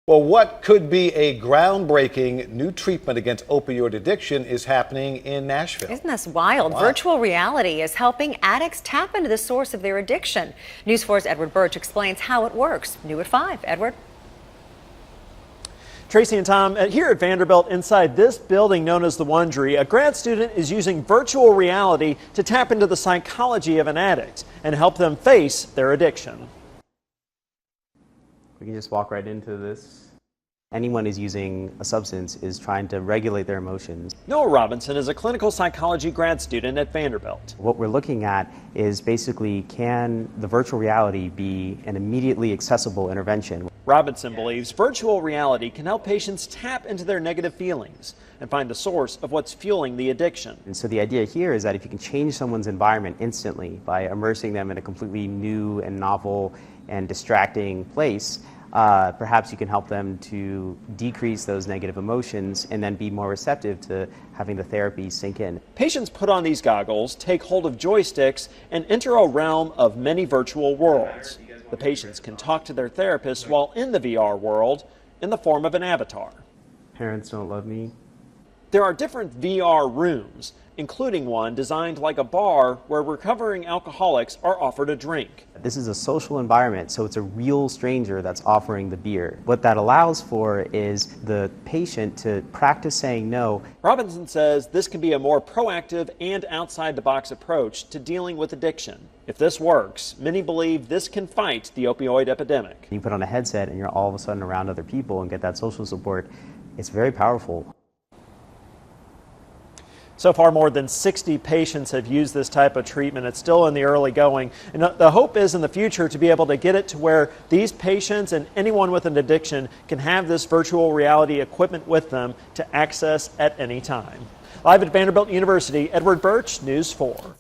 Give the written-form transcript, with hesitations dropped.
Well, what could be a groundbreaking new treatment against opioid addiction is happening in Nashville. Isn't this wild? Wow. Virtual reality is helping addicts tap into the source of their addiction. News 4's Edward Birch explains how it works. New at 5. Edward? Tracy and Tom, here at Vanderbilt, inside this building known as the Wondery, a grad student is using virtual reality to tap into the psychology of an addict and help them face their addiction. We can just walk right into this. Anyone who's using a substance is trying to regulate their emotions. Noah Robinson is a clinical psychology grad student at Vanderbilt. What we're looking at is basically, can the virtual reality be an immediately accessible intervention? Robinson believes virtual reality can help patients tap into their negative feelings and find the source of what's fueling the addiction. And so the idea here is that if you can change someone's environment instantly by immersing them in a completely new and novel and distracting place, perhaps you can help them to decrease those negative emotions and then be more receptive to having the therapy sink in. Patients put on these goggles, take hold of joysticks, and enter a realm of many virtual worlds. The patients can talk to their therapist while in the VR world in the form of an avatar. Parents don't love me. There are different VR rooms, including one designed like a bar where recovering alcoholics are offered a drink. This is a social environment, so it's a real stranger that's offering the beer. What that allows for is the patient to practice saying no. Robinson says this can be a more proactive and outside-the-box approach to dealing with addiction. If this works, many believe this can fight the opioid epidemic. You put on a headset and you're all of a sudden around other people and get that social support. It's very powerful. So far, more than 60 patients have used this type of treatment. It's still in the early going. And the hope is in the future to be able to get it to where these patients and anyone with an addiction can have this virtual reality equipment with them to access at any time. Live at Vanderbilt University, Edward Birch, News 4.